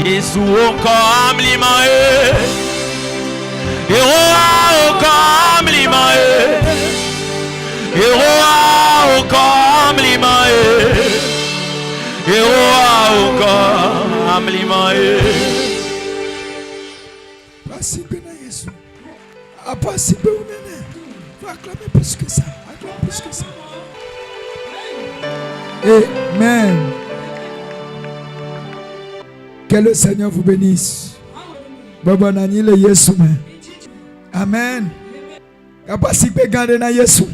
Yesu okam limae. Eroa okam limae. Eroa okam limae. Eroa okam limae. Participer à Jésus. À participer au néné. Faut acclamer plus que ça. Acclamer plus que ça. Amen. Que le Seigneur vous bénisse. Baba nani le Yesu. Amen. À participer garder na Yesu.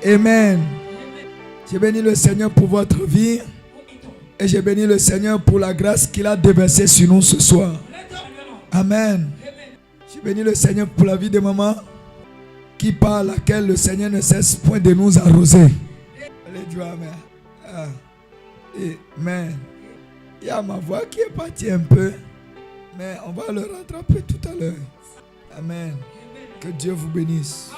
Amen. Je bénis le Seigneur pour votre vie. Et je bénis le Seigneur pour la grâce qu'il a déversée sur nous ce soir. Amen. Je bénis le Seigneur pour la vie de maman qui par laquelle le Seigneur ne cesse point de nous arroser. Amen. Amen. Il y a ma voix qui est partie un peu, mais on va le rattraper tout à l'heure. Amen. Que Dieu vous bénisse.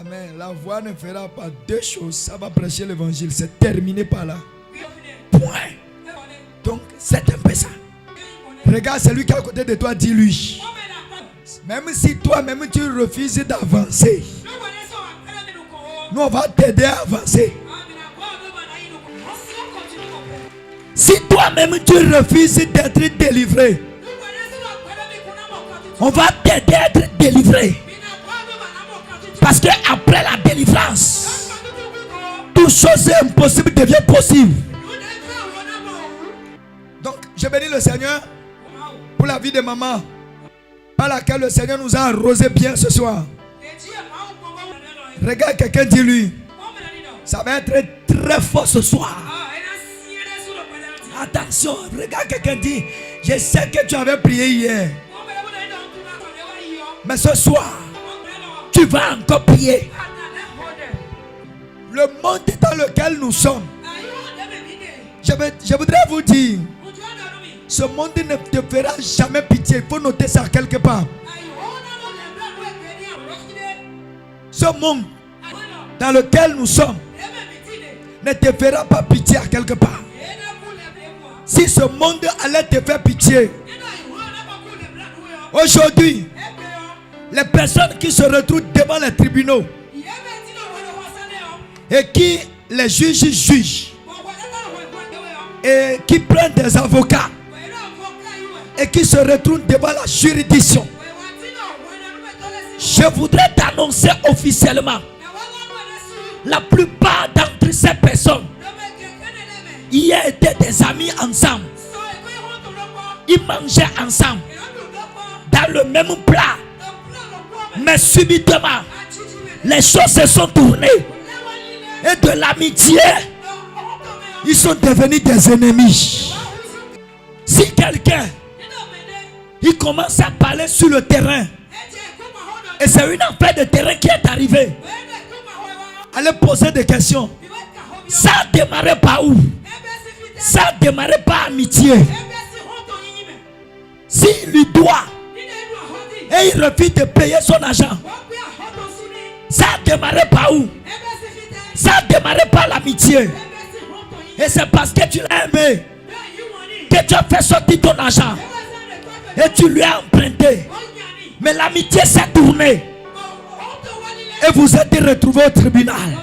Amen. La voix ne fera pas deux choses. Ça va prêcher l'évangile. C'est terminé par là. Point. Donc, c'est un peu ça. Regarde celui qui est à côté de toi, dis-lui. Même si toi-même tu refuses d'avancer, nous on va t'aider à avancer. Si toi-même tu refuses d'être délivré, on va t'aider à être délivré. Parce que après la délivrance, toute chose impossible devient possible. Donc, je bénis le Seigneur pour la vie de maman, par laquelle le Seigneur nous a arrosé bien ce soir. Regarde quelqu'un, dis-lui, ça va être très fort ce soir. Attention, regarde quelqu'un, dit, je sais que tu avais prié hier, mais ce soir, tu vas encore prier. Le monde dans lequel nous sommes, je voudrais vous dire, ce monde ne te fera jamais pitié. Il faut noter ça quelque part. Ce monde dans lequel nous sommes ne te fera pas pitié à quelque part. Si ce monde allait te faire pitié, aujourd'hui, les personnes qui se retrouvent devant les tribunaux et qui les juges jugent et qui prennent des avocats et qui se retrouvent devant la juridiction, je voudrais t'annoncer officiellement, la plupart d'entre ces personnes y étaient des amis ensemble, ils mangeaient ensemble dans le même plat. Mais subitement, les choses se sont tournées. Et de l'amitié, ils sont devenus des ennemis. Si quelqu'un, il commence à parler sur le terrain, et c'est une affaire de terrain qui est arrivée, allez poser des questions. Ça a démarré par où? Ça a démarré par amitié. S'il lui doit, et il refuse de payer son argent, ça a démarré par où? Ça a démarré par l'amitié. Et c'est parce que tu l'as aimé que tu as fait sortir ton argent et tu lui as emprunté. Mais l'amitié s'est tournée et vous êtes retrouvés au tribunal.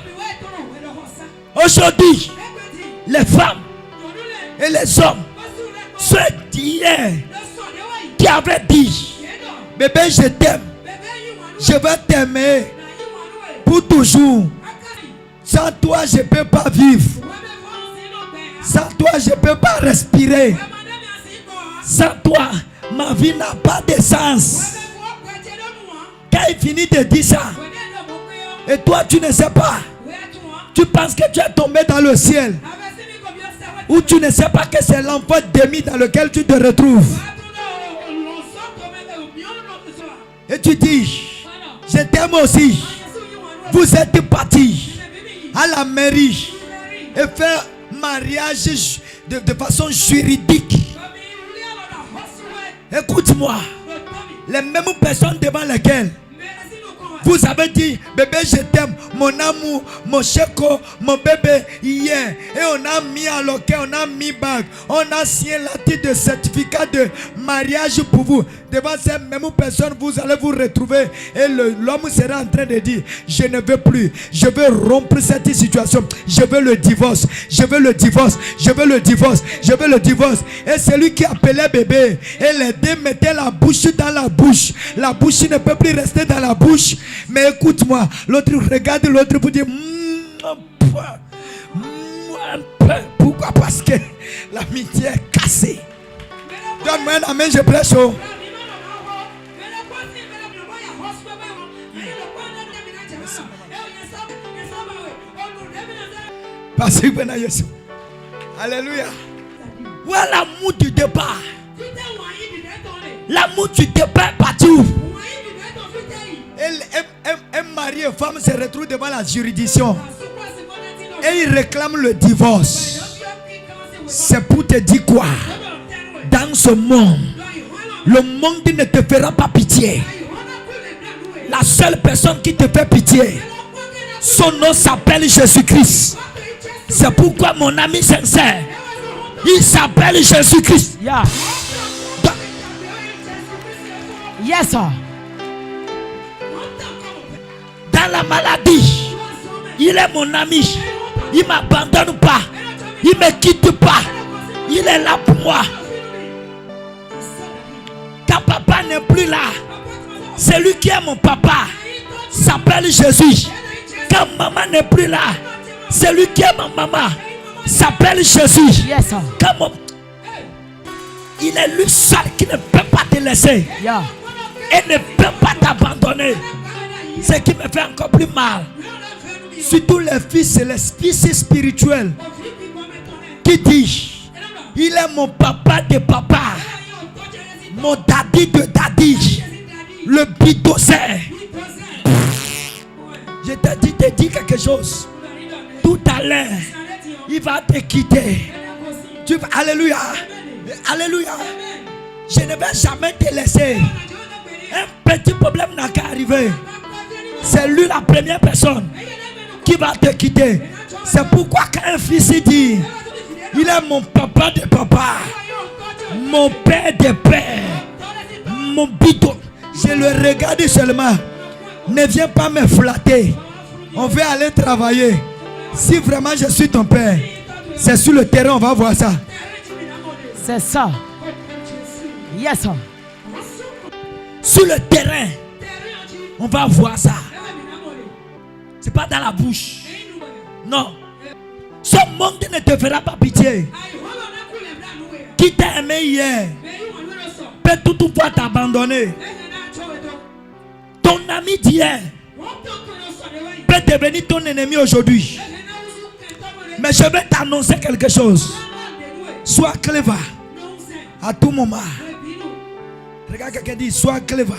Aujourd'hui, les femmes et les hommes, ceux d'hier qui avaient dit, bébé, je t'aime, je vais t'aimer pour toujours. Sans toi, je ne peux pas vivre. Sans toi, je ne peux pas respirer. Sans toi, ma vie n'a pas de sens. Quand il finit de dire ça, et toi, tu ne sais pas, tu penses que tu es tombé dans le ciel, ou tu ne sais pas que c'est l'enfant d'Émi dans lequel tu te retrouves. Et tu dis, je t'aime aussi. Vous êtes partis à la mairie et faire mariage de façon juridique. Écoute-moi, les mêmes personnes devant lesquelles Vous avez dit, bébé, je t'aime, mon amour, mon chéco, mon bébé, hier. Et on a mis en loquet, on a mis bague. On a signé la titre de certificat de mariage pour vous. Devant ces mêmes personnes, vous allez vous retrouver. Et l'homme sera en train de dire, je ne veux plus. Je veux rompre cette situation. Je veux le divorce. Je veux le divorce. Je veux le divorce. Je veux le divorce. Et celui qui appelait bébé, et les deux mettaient la bouche dans la bouche. La bouche ne peut plus rester dans la bouche. Mais écoute-moi, l'autre regarde l'autre pour dire pourquoi? Parce que l'amitié est cassée. Donne-moi un amen, je prêche. Parce que alléluia. Voilà l'amour du départ. L'amour du départ est parti où? Un mari et femme se retrouvent devant la juridiction et ils réclament le divorce. C'est pour te dire quoi? Dans ce monde, le monde ne te fera pas pitié. La seule personne qui te fait pitié, son nom s'appelle Jésus-Christ. C'est pourquoi mon ami sincère, il s'appelle Jésus-Christ. Yeah. Yes, sir. Dans la maladie, il est mon ami. Il ne m'abandonne pas. Il ne me quitte pas. Il est là pour moi. Quand papa n'est plus là, celui qui est mon papa s'appelle Jésus. Quand maman n'est plus là, celui qui est ma maman s'appelle Jésus. Yes, sir. Quand il est lui seul qui ne peut pas te laisser. Yeah. Et ne peut pas t'abandonner. Ce qui me fait encore plus mal, surtout les fils et les fils spirituels qui disent, il est mon papa de papa, mon daddy de daddy, le bidosser. Je te dis quelque chose. Tout à l'heure, il va te quitter. Tu vas, alléluia, alléluia. Je ne vais jamais te laisser. Un petit problème n'a qu'à arriver. C'est lui la première personne qui va te quitter. C'est pourquoi quand un fils dit, il est mon papa de papa, mon père de père, mon bidon. Je le regarde seulement. Ne viens pas me flatter. On veut aller travailler. Si vraiment je suis ton père, c'est sur le terrain, on va voir ça. C'est ça. Yes, sir. Sur le terrain, on va voir ça. C'est pas dans la bouche. Non. Ce monde ne te fera pas pitié. Qui t'a aimé hier peut toutefois t'abandonner. Ton ami d'hier peut devenir ton ennemi aujourd'hui. Mais je vais t'annoncer quelque chose. Sois clever à tout moment. Regarde quelqu'un dit, sois clever.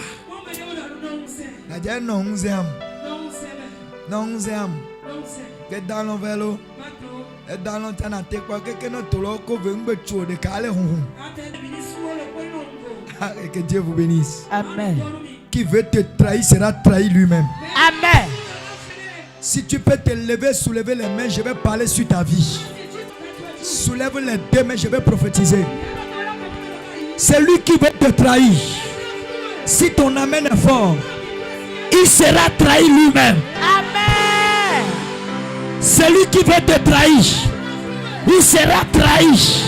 Non, get down on vélo. Et dans longtemps, tu quoi quelqu'un d'autre de calé. Que Dieu vous bénisse. Amen. Qui veut te trahir sera trahi lui-même. Amen. Si tu peux te lever, soulever les mains, je vais parler sur ta vie. Soulève les deux mains, je vais prophétiser. C'est lui qui veut te trahir. Si ton amen est fort, il sera trahi lui-même. Amen. Celui qui veut te trahir, il sera trahi.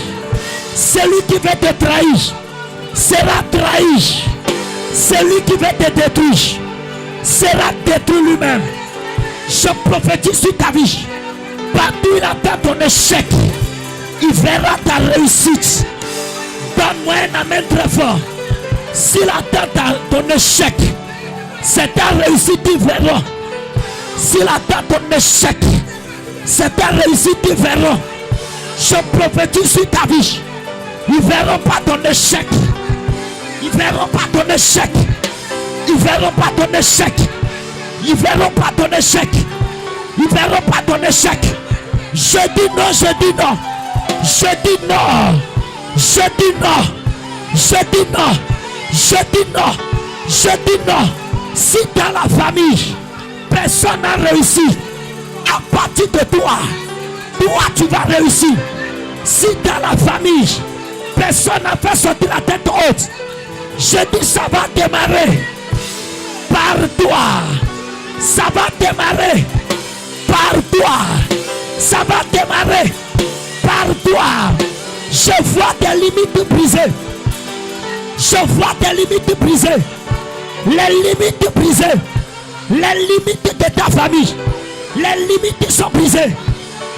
Celui qui veut te trahir sera trahi. Celui qui veut te détruire sera détruit lui-même. Je prophétise sur ta vie. Partout il attend ton échec, il verra ta réussite. Donne-moi un amen très fort. S'il attend ton échec, c'est ta réussite, il verra. S'il attend ton échec, c'est ta réussite, il verra. Je prophétise sur ta vie. Ils ne verront pas ton échec. Ils ne verront pas ton échec. Ils ne verront pas ton échec. Ils ne verront pas ton échec. Ils ne verront pas ton échec. Je dis non, je dis non. Je dis non. Je dis non. Je dis non. Je dis non. Je dis non. Si dans la famille, personne n'a réussi, à partir de toi, toi tu vas réussir. Si dans la famille, personne n'a fait sortir la tête haute, je dis ça va démarrer par toi. Ça va démarrer par toi. Ça va démarrer par toi. Je vois des limites brisées. Je vois des limites brisées. Les limites brisées. Les limites de ta famille. Les limites sont brisées.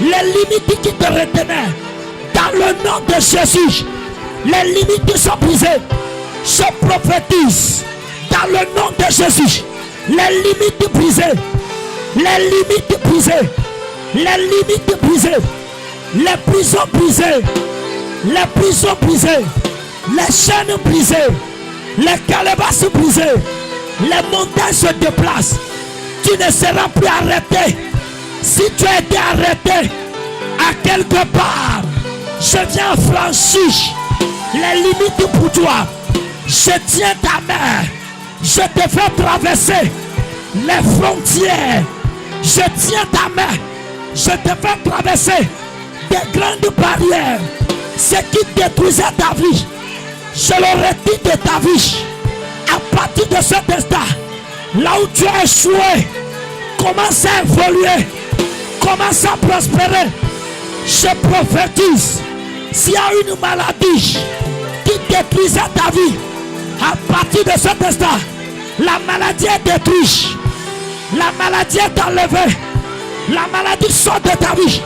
Les limites qui te retenaient. Dans le nom de Jésus. Les limites sont brisées. Je prophétise. Dans le nom de Jésus. Les limites brisées. Les limites brisées. Les limites brisées. Les prisons brisées. Les prisons brisées. Les chaînes brisées. Les calebasses brisées. Les montagnes se déplacent. Tu ne seras plus arrêté. Si tu as été arrêté à quelque part, je viens franchir les limites pour toi. Je tiens ta main. Je te fais traverser les frontières. Je tiens ta main. Je te fais traverser des grandes barrières. Ce qui détruisait ta vie, je le retire de ta vie. À partir de cet instant, là où tu as échoué, commence à évoluer, commence à prospérer. Je prophétise, s'il y a une maladie qui détruisait ta vie, à partir de cet instant, la maladie est détruite. La maladie est enlevée. La maladie sort de ta vie.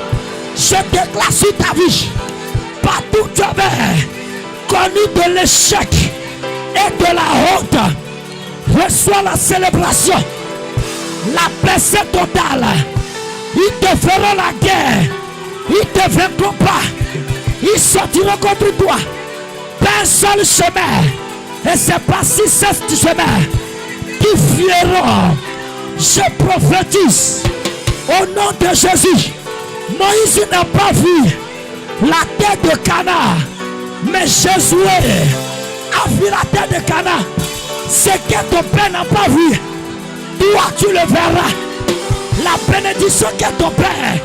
Je déclare sur ta vie. Partout où tu avais connu de l'échec et de la honte, reçois la célébration, la blessée totale. Ils te feront la guerre. Ils te vaincront pas. Ils sortiront contre toi d'un seul chemin. Et c'est pas si c'est chemin qui fuiront. Je prophétise au nom de Jésus. Moïse n'a pas vu la terre de Canaan, mais Josué a vu la terre de Canaan. Ce que ton père n'a pas vu, toi tu le verras. La bénédiction que ton père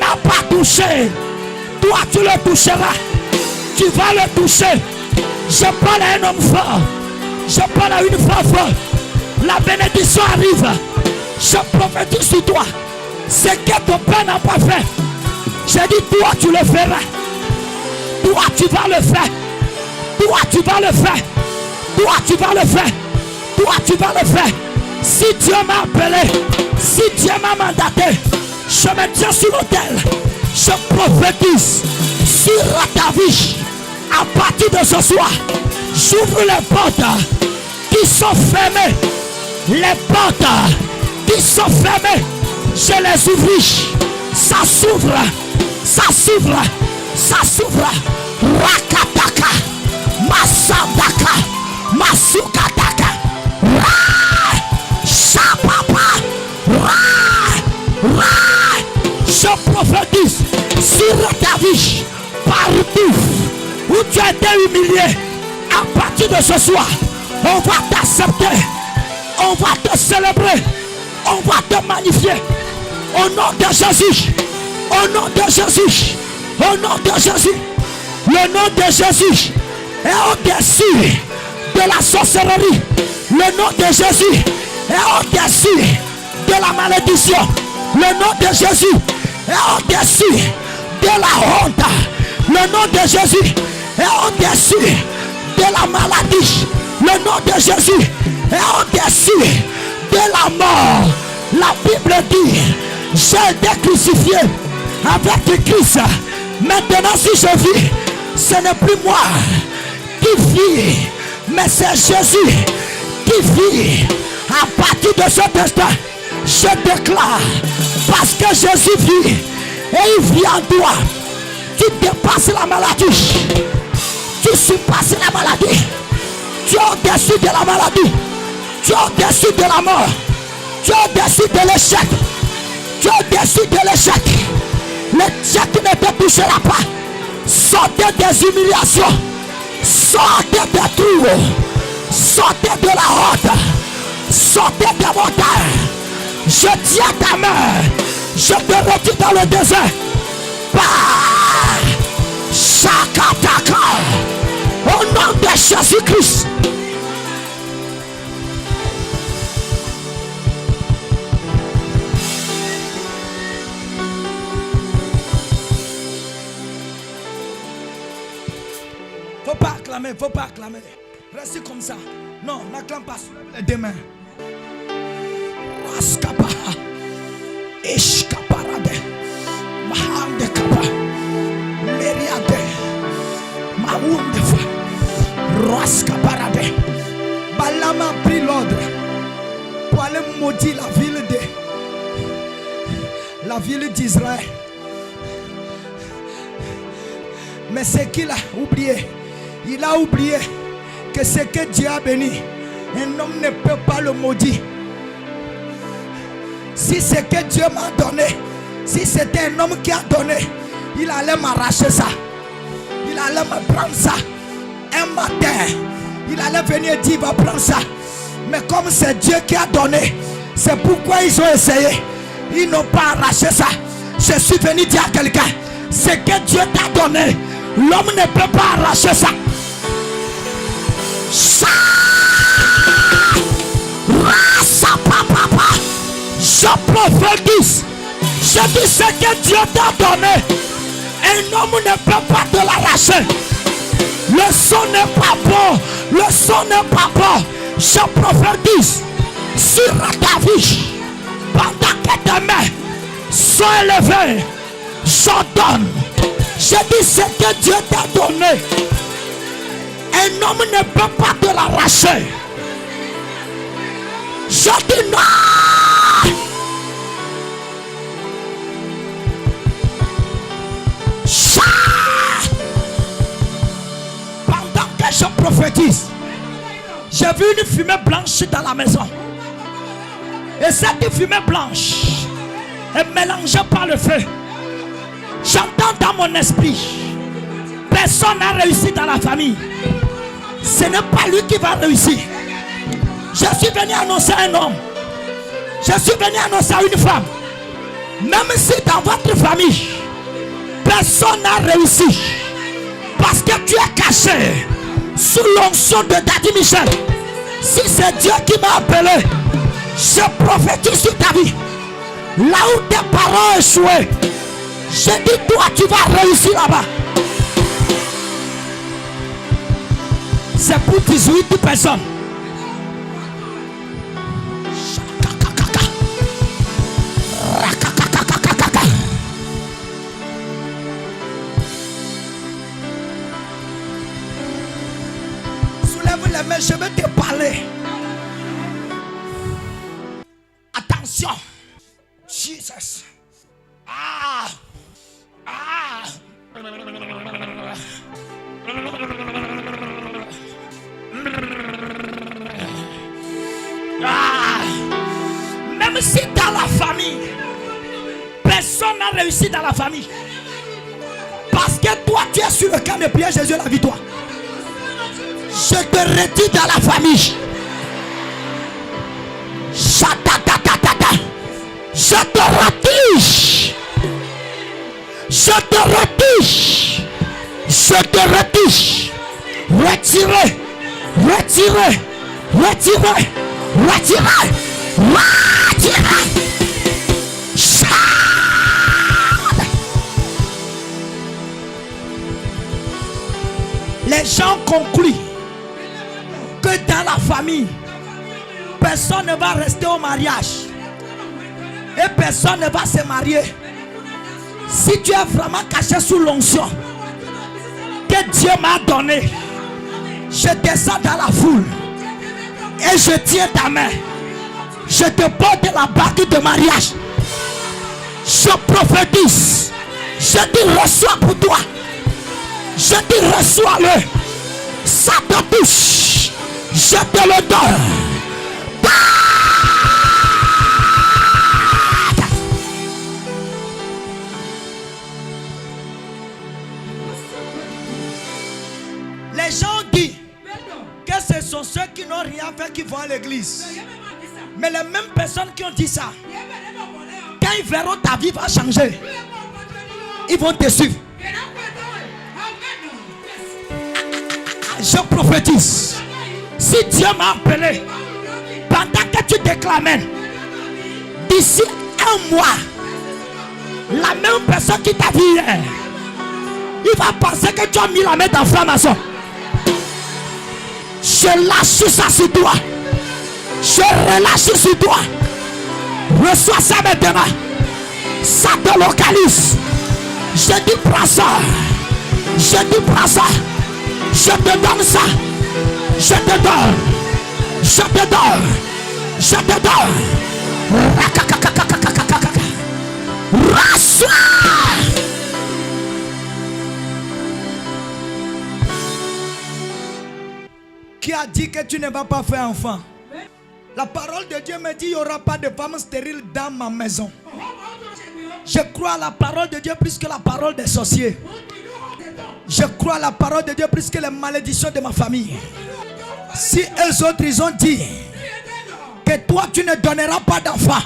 n'a pas touché, toi tu le toucheras. Tu vas le toucher. Je parle à un homme fort. Je parle à une femme forte. La bénédiction arrive. Je prophétise sur toi. Ce que ton père n'a pas fait, j'ai dit toi tu le feras. Toi tu vas le faire. Toi tu vas le faire. Toi tu vas le faire. Toi tu vas le faire. Si Dieu m'a appelé, si Dieu m'a mandaté, je me tiens sur l'autel. Je prophétise sur ta vie. À partir de ce soir, j'ouvre les portes qui sont fermées. Les portes qui sont fermées, je les ouvre. Ça s'ouvre. Ça s'ouvre. Ça s'ouvre. Rakataka. Masandaka. Masukataka. Ra. Shapapa. Ra. Ra. Je prophétise sur ta vie. Partout où tu as été humilié, à partir de ce soir, on va t'accepter, on va te célébrer, on va te magnifier. Au nom de Jésus, au nom de Jésus, au nom de Jésus, le nom de Jésus est au-dessus de la sorcellerie. Le nom de Jésus est au-dessus de la malédiction. Le nom de Jésus est au-dessus de la honte. Le nom de Jésus est au-dessus de la maladie. Le nom de Jésus est au-dessus de la mort. La Bible dit, j'ai été crucifié avec Christ. Maintenant si je vis, ce n'est plus moi qui vis, mais c'est Jésus qui vit. À partir de cet instant, je déclare, parce que Jésus vit et il vit en toi, tu dépasses la maladie. Tu surpasses la maladie. Tu es au-dessus de la maladie. Tu es au-dessus de la mort. Tu es au-dessus de l'échec. Tu es au-dessus de l'échec. L'échec ne te touchera pas. Sortez des humiliations. Sortez des trous. Sortez de la honte. sortez de mon terre. Je tiens ta main. Je te retire dans le désert. Par Shakataka. Au nom de Jésus-Christ. Faut pas acclamer. Restez comme ça. Non, n'acclame pas. Soulève les deux mains. Raskapa. Ishkaparade. Mahande kapa. Meriade. Maundefa. Raskaparade. Balaam a pris l'ordre pour aller maudire la ville d'Israël. Mais c'est qu'il a oublié. Il a oublié que ce que Dieu a béni, un homme ne peut pas le maudire. Si ce que Dieu m'a donné, si c'était un homme qui a donné, il allait m'arracher ça. Il allait me prendre ça. Un matin, il allait venir dire, va prendre ça. Mais comme c'est Dieu qui a donné, c'est pourquoi ils ont essayé. Ils n'ont pas arraché ça. Je suis venu dire à quelqu'un, ce que Dieu t'a donné, l'homme ne peut pas arracher ça. Je prophétise. Je dis ce que Dieu t'a donné. Un homme ne peut pas te l'arracher. Le son n'est pas bon. Le son n'est pas bon. Je prophétise sur ta vie. Pendant que tes mains sont élevées, j'ordonne. Je dis ce que Dieu t'a donné. Un homme ne peut pas te l'arracher. Je dis non. Pendant que je prophétise, j'ai vu une fumée blanche dans la maison. Et cette fumée blanche est mélangée par le feu. J'entends dans mon esprit, personne n'a réussi dans la famille. Ce n'est pas lui qui va réussir. Je suis venu annoncer un homme. Je suis venu annoncer une femme. Même si dans votre famille, personne n'a réussi, parce que tu es caché sous l'onction de Daddy Michel. Si c'est Dieu qui m'a appelé, je prophétise sur ta vie. Là où tes parents ont échoué, je dis toi tu vas réussir là-bas. C'est pour 18 personnes. Soulève les mains, je vais te parler. Attention. Jesus. Ah. Même si dans la famille, personne n'a réussi dans la famille, parce que toi tu es sur le camp de prière, Jésus la victoire. Je te retire dans la famille. Je te retire. Je te retire. Je te retire. Retirez. Retirez. Retirez. Retirez. Retirez. Les gens concluent que dans la famille, personne ne va rester au mariage et personne ne va se marier. Si tu es vraiment caché sous l'onction que Dieu m'a donné, je descends dans la foule et je tiens ta main. Je te porte la bague de mariage. Je prophétise. Je te reçois pour toi. Je te reçois-le. Ça te touche. Je te le donne. Les gens disent que ce sont ceux qui n'ont rien fait qui vont à l'église. Mais les mêmes personnes qui ont dit ça, quand ils verront ta vie va changer, ils vont te suivre. Je prophétise. Si Dieu m'a appelé, pendant que tu déclamais, d'ici un mois, la même personne qui t'a vu hier, il va penser que tu as mis la main dans l'inflammation. Je lâche ça sur toi. Je relâche sur toi. Reçois ça maintenant. Ça te localise. Je dis prends ça. Je dis prends ça. Je te donne ça. Je te donne. Je te donne. Je te donne. Reçois. Qui a dit que tu ne vas pas faire enfant? La parole de Dieu me dit il n'y aura pas de femme stérile dans ma maison. Je crois à la parole de Dieu plus que la parole des sorciers. Je crois à la parole de Dieu plus que les malédictions de ma famille. Si eux autres ils ont dit que toi tu ne donneras pas d'enfant,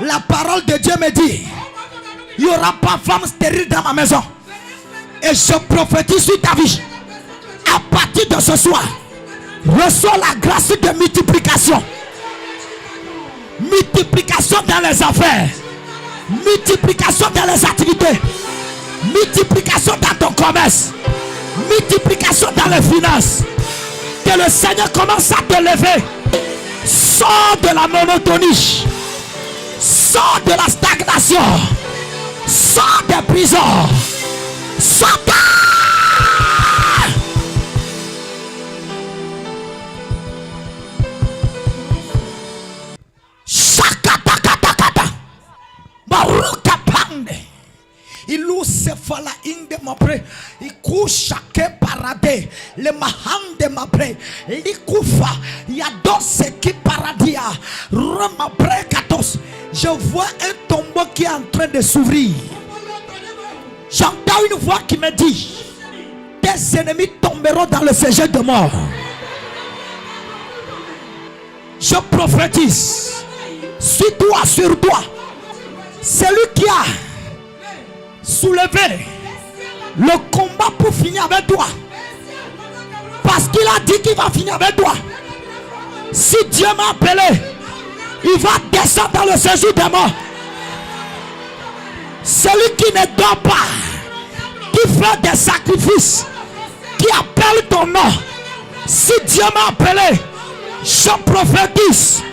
la parole de Dieu me dit il n'y aura pas de femme stérile dans ma maison. Et je prophétise sur ta vie. À partir de ce soir, reçois la grâce de multiplication. Multiplication dans les affaires. Multiplication dans les activités. Multiplication dans ton commerce. Multiplication dans les finances. Que le Seigneur commence à te lever. Sors de la monotonie. Sors de la stagnation. Sors des prisons. Sors de... Il se fala inde mapre, il couche chaque paradis, le mahande mapre, il koufa, il y a deux qui paradia, remapre 14. Je vois un tombeau qui est en train de s'ouvrir. J'entends une voix qui me dit: tes ennemis tomberont dans le séjour de mort. Je prophétise sur toi, celui qui a soulevé le combat pour finir avec toi, parce qu'il a dit qu'il va finir avec toi. Si Dieu m'a appelé, il va descendre dans le séjour des morts. Celui qui ne dort pas, qui fait des sacrifices, qui appelle ton nom, si Dieu m'a appelé, je prophétise,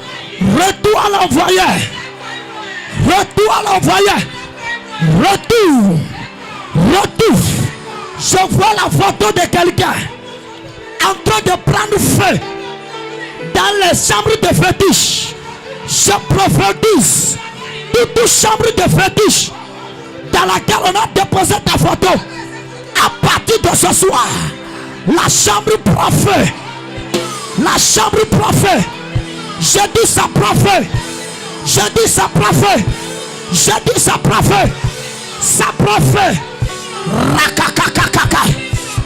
retour à l'envoyé, retour à l'envoyé. Retour. Je vois la photo de quelqu'un en train de prendre feu dans les chambres de fétiche. Je prophétise toute chambre de fétiche dans laquelle on a déposé ta photo. À partir de ce soir, la chambre prend feu. La chambre prend feu. Je dis ça prend feu. Je dis ça prend feu. Je dis ça prend feu. Ça prend feu. Rakakakakaka.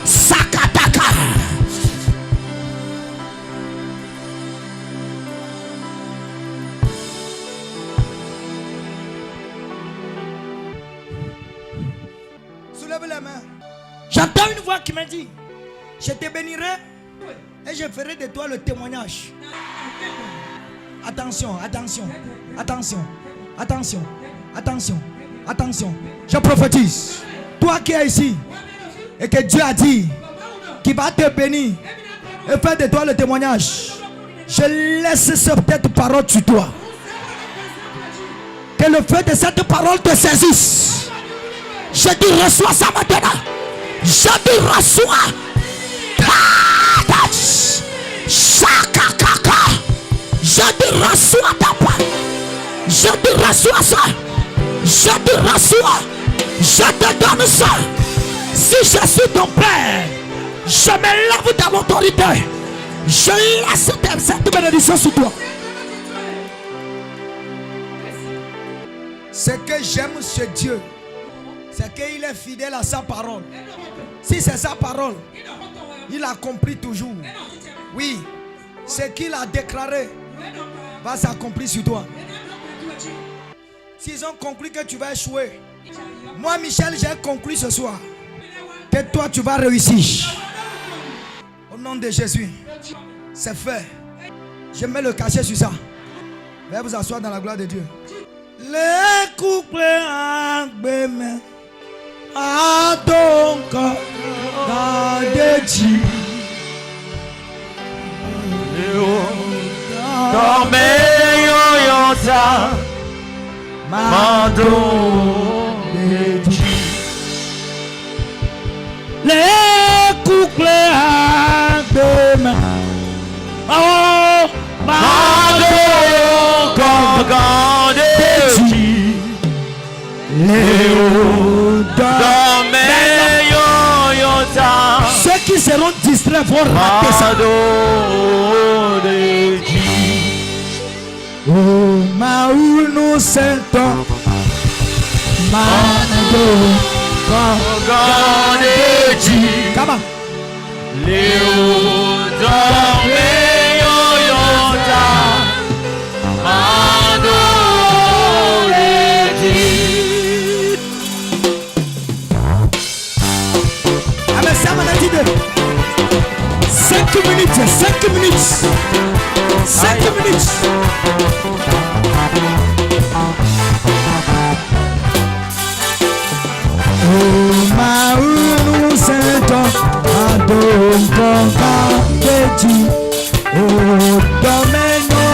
Sakataka. Soulève les mains. J'entends une voix qui me dit: je te bénirai et je ferai de toi le témoignage. Attention, attention, attention, attention, attention, attention. Je prophétise. Toi qui es ici et que Dieu a dit qu'il va te bénir et faire de toi le témoignage, je laisse cette parole sur toi. Que le feu de cette parole te saisisse. Je dis reçois ça maintenant. Je dis reçois. Je dis reçois ta part. Je dis reçois ça. Je te reçois. Je te donne ça. Si je suis ton père, je me lève dans l'autorité. Je laisse cette bénédiction sur toi. Ce que j'aime chez Dieu, c'est qu'il est fidèle à sa parole. Si c'est sa parole, il accomplit toujours. Oui, ce qu'il a déclaré, va s'accomplir sur toi. S'ils ont conclu que tu vas échouer, moi Michel j'ai conclu ce soir que toi tu vas réussir. Au nom de Jésus, c'est fait. Je mets le cachet sur ça. Veuillez vous asseoir dans la gloire de Dieu. Les couples en bémé à ton corps dans des Dieu. Les couples en bémé. Oh, ceux qui seront distraits vont rater ça. Oh, Maou nous sentons. Come on. Amen, ça m'a dit de 5 minutes, 5 minutes, 5 minutes. Oh, Maou nous sentons à ton corps de Dieu. Oh, domaine non.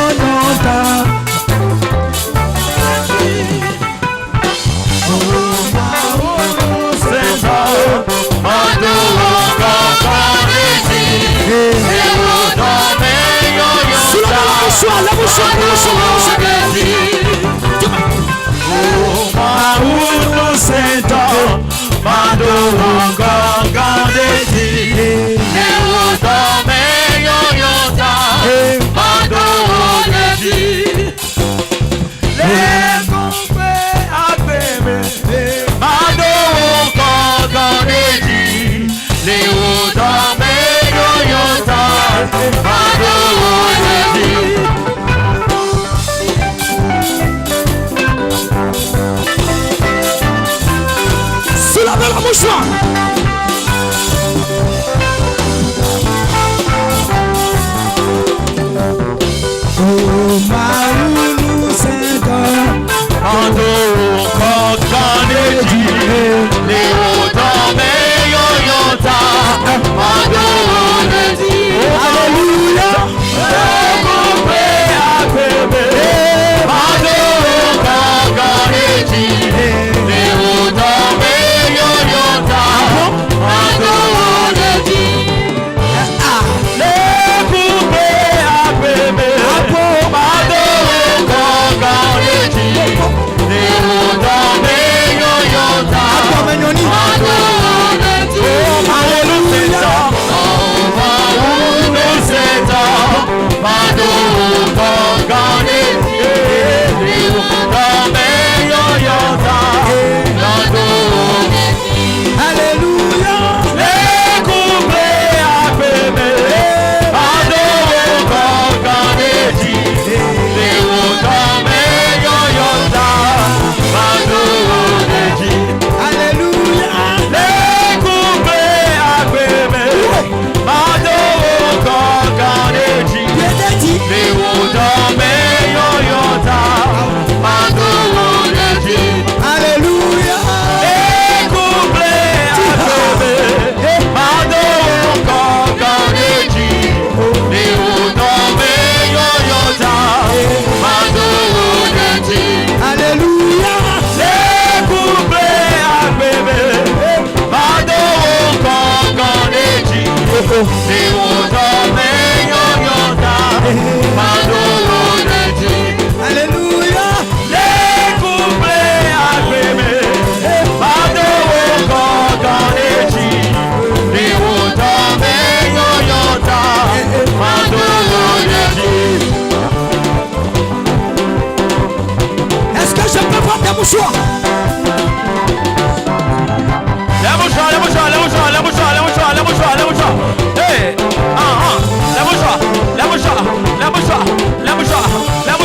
Let me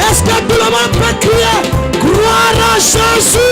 Est-ce que tout le monde peut crier gloire à Jésus?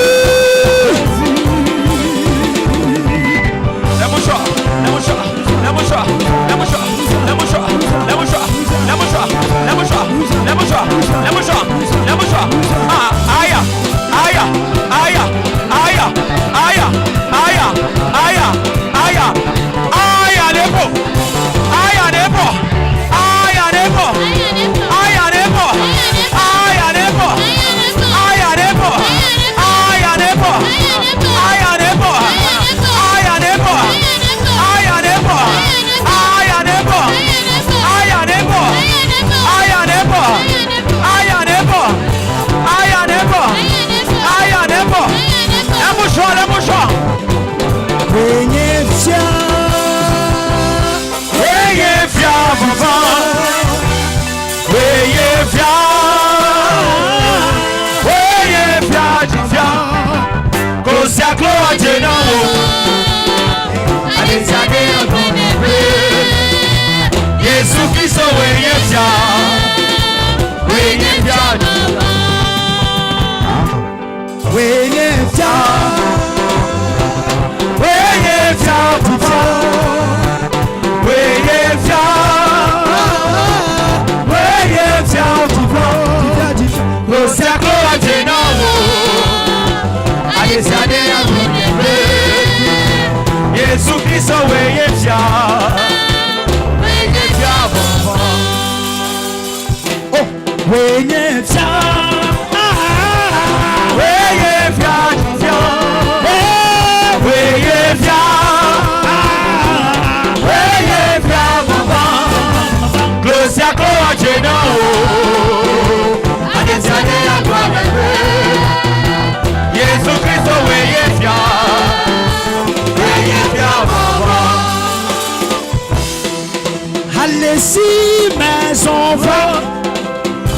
Allez-y, mais on va.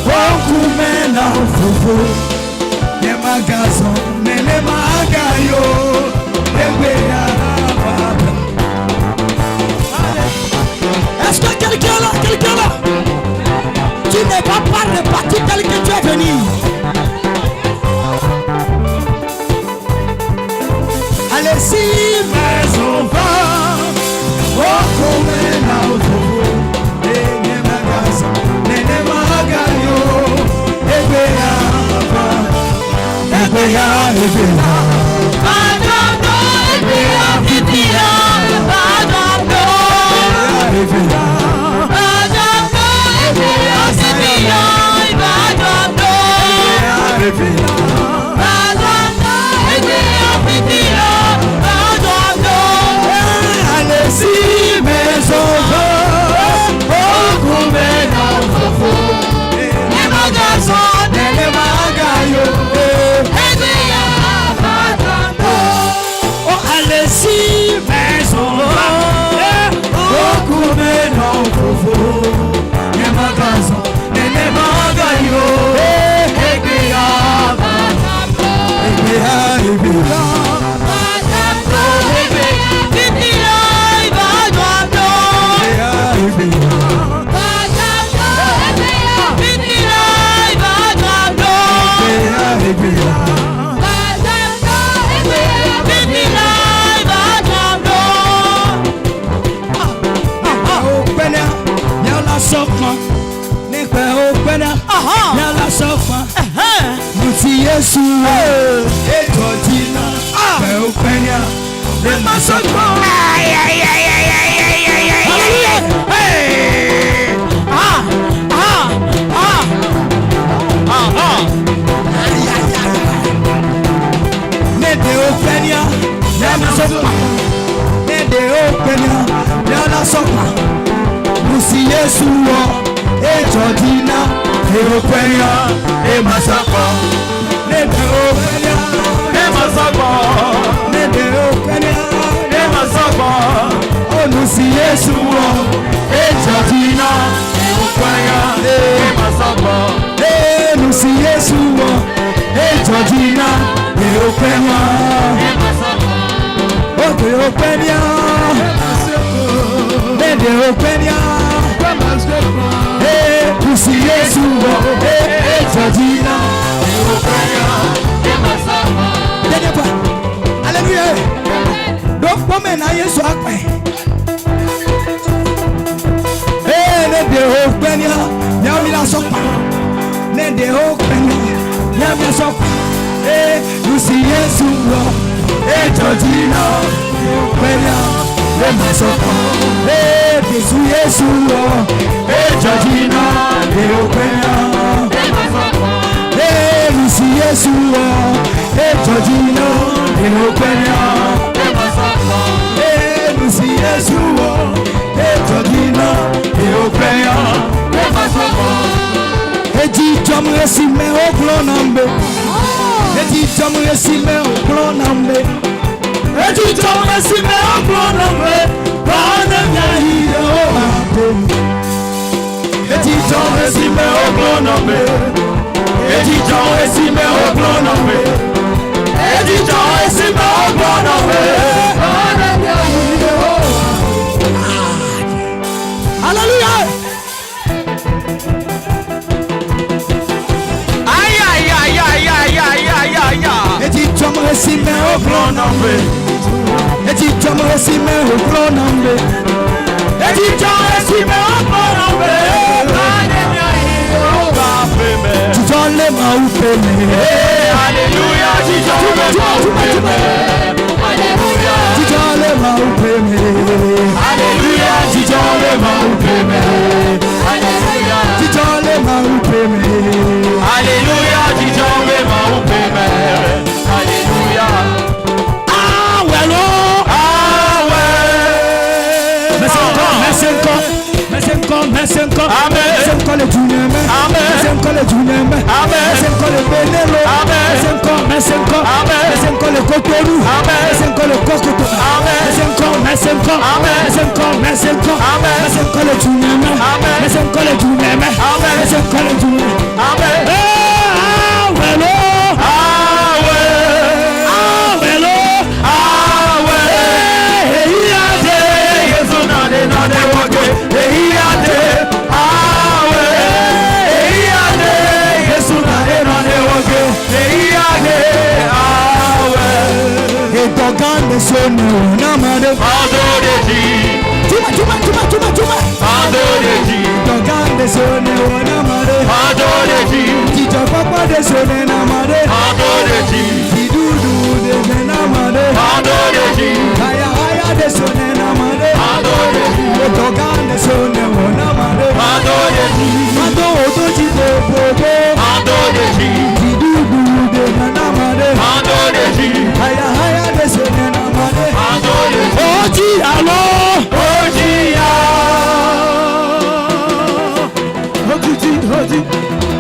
Okume na fufu. Yema gazo, nene magayo. Ebe ya baba. Est-ce que quelqu'un là, tu ne vas pas repartir tel que tu es venu? Allez-y, mais on va. Okume na fufu. Yema gazo, nene magayo. Ebe ya baba. Ebe ya, ebe ya. Allez-y, mais on va. Allez-y, mais on va. Yesu eto dina be openya le masoko ne de openya le masoko ne de openya le masoko musi Yesu eto dina be openya le masoko Nede openya, ne masoko. Onusi Yesu ejadina, openya, ne masoko. Onusi Yesu ejadina, openya, ne masoko. Oke openya, nede openya, Onusi Yesu ejadina. Alléluia. Donc, comme on a Yesu akpe. Ne de openya, ne la sopa. Ne de openya, ne sopa. Nous si Yesu ejodina, openya, ne sopa. Yesu Yesu ejodina, openya. Lucy Yesu ejodina openya Lucy Yesu ejodina openya Eti jamu esime oglonambe Eti jamu esime oglonambe Eti jamu esime oglonambe Bana nyahi Eti jamu esime oglonambe Editor esime oglonambe. Editor esime oglonambe. Hallelujah. Aïe aïe aïe aïe aïe aïe aïe aïe. Editor esime oglonambe. Editor esime oglonambe. Editor esime oglonambe. Tijole maupeme. Alléluia, tijole maupeme. Alléluia, tijole maupeme. Alléluia, tijole maupeme. Alléluia, tijole maupeme. Alléluia, tijole maupeme. Alléluia. Ah ouais non. Ah ouais. Mais c'est encore. Amen. C'est encore le Dieu. Amen. C'est encore le Dieu. Amen. C'est encore le Bénélo. Amen. C'est encore. merci encore. Merci encore le Cotonou. Merci encore le Cotonou. Merci encore, merci encore. Merci encore, merci encore. Merci encore le Djounema. Merci encore le Djounema. Merci encore le Djounema. Amen.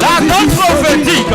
La note prophétique.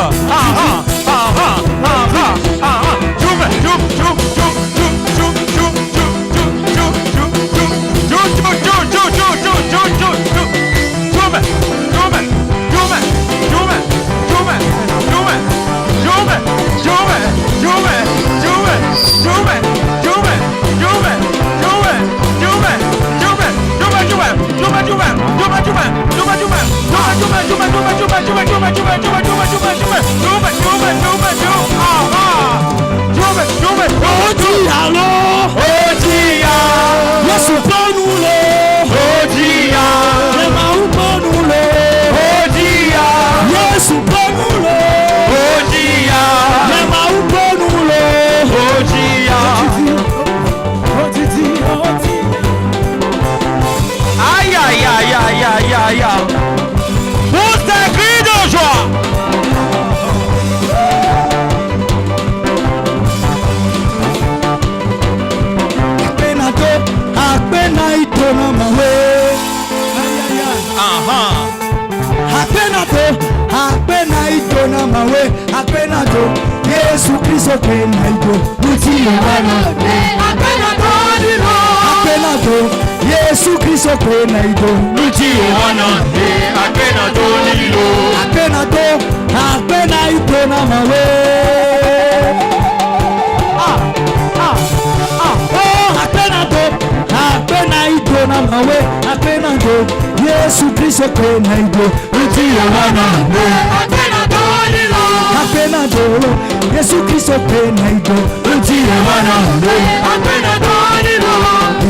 Pousse tes cris de joie. Yesu Kristo penaito Mutio wana Apenato Yesu Kristo penaito Mutio wana Apenato nilo Apenaito na mawe Apenaito na mawe Apenato Yesu Kristo penaito Mutio wana Apenato Yesu Kristo penaito Mutio wana Apenato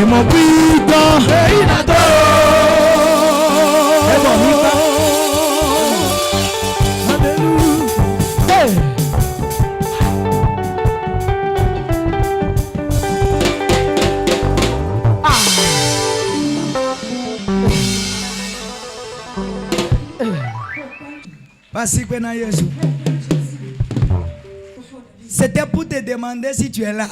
Emo pito Peinato Emo pito C'était pour te demander si tu es là.